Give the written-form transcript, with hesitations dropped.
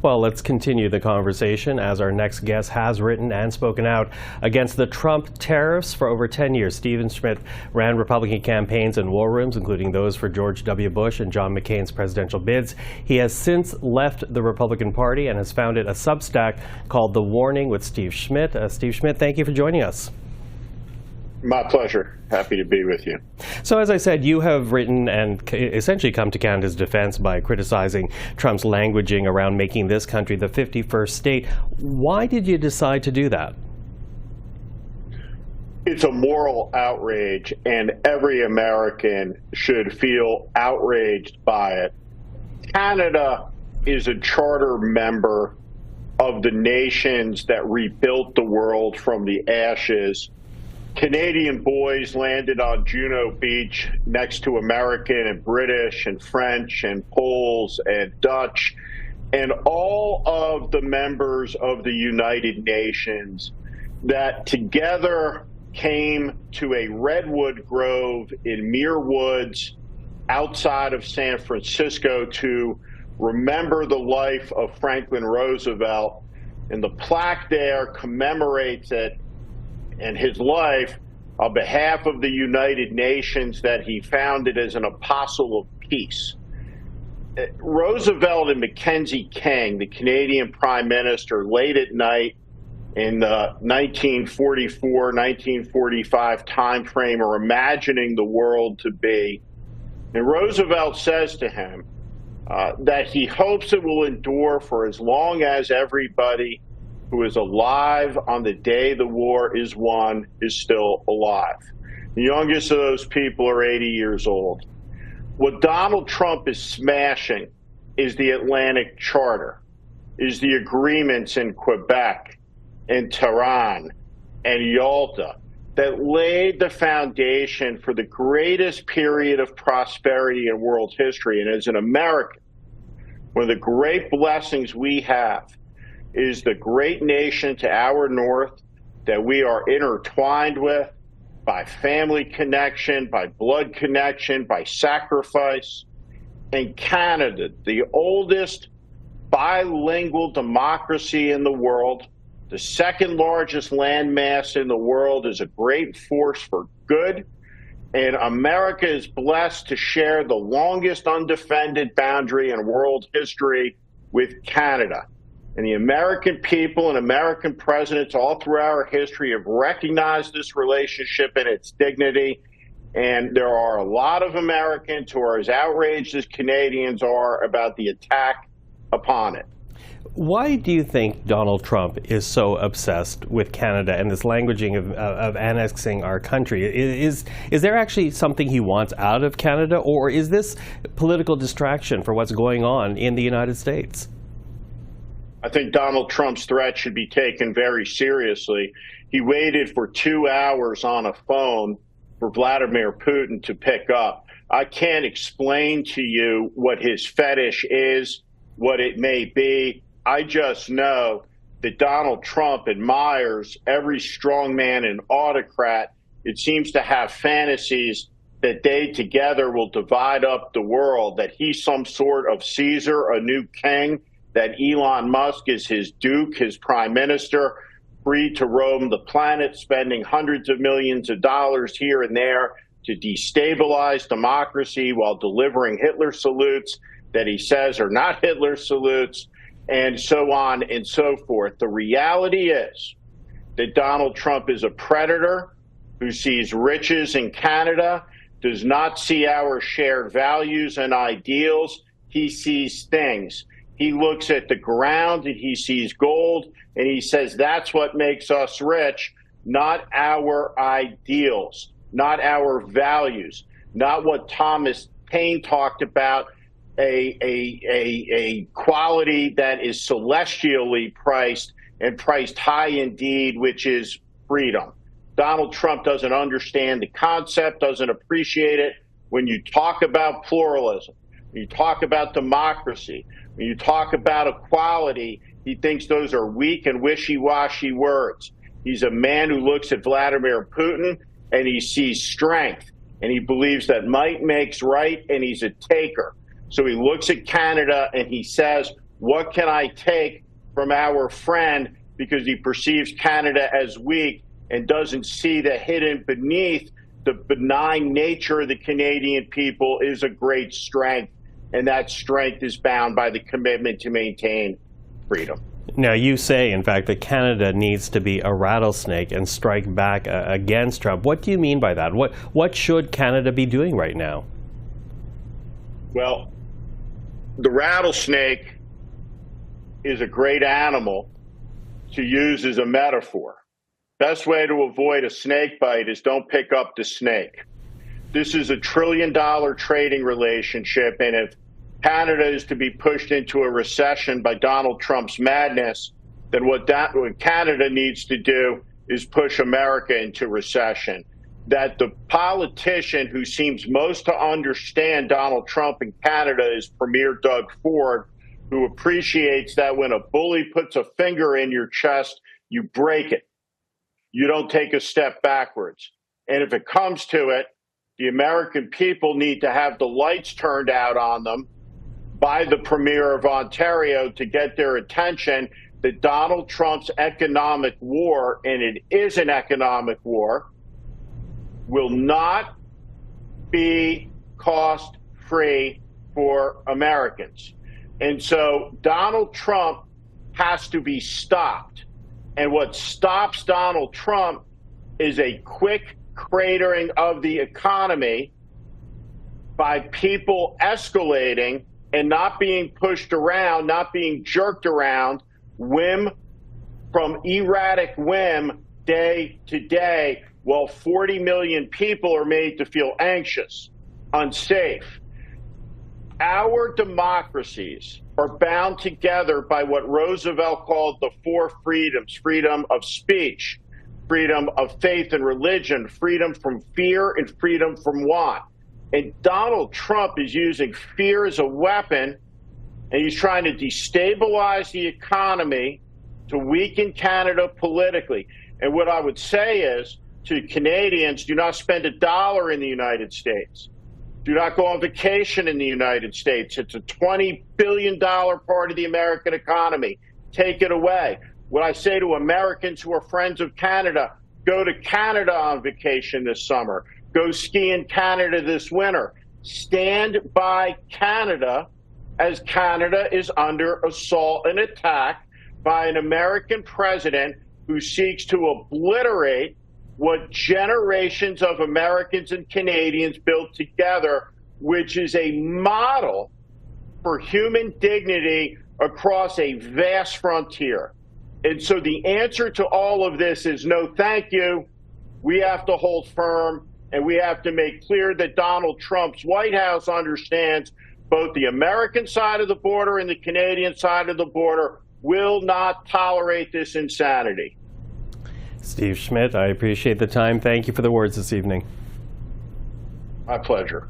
Well, let's continue the conversation as our next guest has written and spoken out against the Trump tariffs for over 10 years. Steve Schmidt ran Republican campaigns and war rooms, including those for George W. Bush and John McCain's presidential bids. He has since left the Republican Party and has founded a Substack called The Warning with Steve Schmidt. Steve Schmidt, thank you for joining us. My pleasure. Happy to be with you. So as I said, you have written and essentially come to Canada's defense by criticizing Trump's languaging around making this country the 51st state. Why did you decide to do that? It's a moral outrage, and every American should feel outraged by it. Canada is a charter member of the nations that rebuilt the world from the ashes. Canadian boys landed on Juno Beach next to American and British and French and Poles and Dutch and all of the members of the United Nations that together came to a redwood grove in Muir Woods outside of San Francisco to remember the life of Franklin Roosevelt. And the plaque there commemorates it and his life on behalf of the United Nations that he founded as an apostle of peace. Roosevelt and Mackenzie King, the Canadian Prime Minister, late at night in the 1944-1945 timeframe are imagining the world to be. And Roosevelt says to him that he hopes it will endure for as long as everybody who is alive on the day the war is won is still alive. The youngest of those people are 80 years old. What Donald Trump is smashing is the Atlantic Charter, is the agreements in Quebec and Tehran and Yalta that laid the foundation for the greatest period of prosperity in world history. And as an American, one of the great blessings we have is the great nation to our north that we are intertwined with by family connection, by blood connection, by sacrifice. And Canada, the oldest bilingual democracy in the world, the second largest landmass in the world, is a great force for good. And America is blessed to share the longest undefended boundary in world history with Canada. And the American people and American presidents all through our history have recognized this relationship and its dignity. And there are a lot of Americans who are as outraged as Canadians are about the attack upon it. Why do you think Donald Trump is so obsessed with Canada and this languaging of annexing our country? Is there actually something he wants out of Canada, or is this political distraction for what's going on in the United States? I think Donald Trump's threat should be taken very seriously. He waited for 2 hours on a phone for Vladimir Putin to pick up. I can't explain to you what his fetish is, what it may be. I just know that Donald Trump admires every strongman and autocrat. It seems to have fantasies that they together will divide up the world, that he's some sort of Caesar, a new king, that Elon Musk is his duke, his prime minister, free to roam the planet, spending hundreds of millions of dollars here and there to destabilize democracy while delivering Hitler salutes that he says are not Hitler salutes, and so on and so forth. The reality is that Donald Trump is a predator who sees riches in Canada, does not see our shared values and ideals. He sees things. He looks at the ground and he sees gold and he says that's what makes us rich, not our ideals, not our values, not what Thomas Paine talked about, a quality that is celestially priced and priced high indeed, which is freedom. Donald Trump doesn't understand the concept, doesn't appreciate it. When you talk about pluralism, when you talk about democracy, when you talk about equality, he thinks those are weak and wishy-washy words. He's a man who looks at Vladimir Putin and he sees strength and he believes that might makes right and he's a taker. So he looks at Canada and he says, What can I take from our friend because he perceives Canada as weak and doesn't see that hidden beneath the benign nature of the Canadian people is a great strength, and that strength is bound by the commitment to maintain freedom. Now, you say, in fact, that Canada needs to be a rattlesnake and strike back against Trump. What do you mean by that? What should Canada be doing right now? Well, the rattlesnake is a great animal to use as a metaphor. Best way to avoid a snake bite is don't pick up the snake. This is $1 trillion trading relationship, and if Canada is to be pushed into a recession by Donald Trump's madness, then what Canada needs to do is push America into recession. That the politician who seems most to understand Donald Trump in Canada is Premier Doug Ford, who appreciates that when a bully puts a finger in your chest, you break it. You don't take a step backwards. And if it comes to it, the American people need to have the lights turned out on them by the Premier of Ontario to get their attention that Donald Trump's economic war, and it is an economic war, will not be cost-free for Americans. And so Donald Trump has to be stopped. And what stops Donald Trump is a quick cratering of the economy by people escalating and not being pushed around, not being jerked around, whim from erratic whim day to day, while 40 million people are made to feel anxious, unsafe. Our democracies are bound together by what Roosevelt called the four freedoms: freedom of speech, freedom of faith and religion, freedom from fear, and freedom from want. And Donald Trump is using fear as a weapon, and he's trying to destabilize the economy to weaken Canada politically. And what I would say is to Canadians, do not spend $1 in the United States. Do not go on vacation in the United States. It's a $20 billion part of the American economy. Take it away. What I say to Americans who are friends of Canada, go to Canada on vacation this summer. Go ski in Canada this winter. Stand by Canada as Canada is under assault and attack by an American president who seeks to obliterate what generations of Americans and Canadians built together, which is a model for human dignity across a vast frontier. And so the answer to all of this is no thank you. We have to hold firm, and we have to make clear that Donald Trump's White House understands both the American side of the border and the Canadian side of the border will not tolerate this insanity. Steve Schmidt, I appreciate the time. Thank you for the words this evening. My pleasure.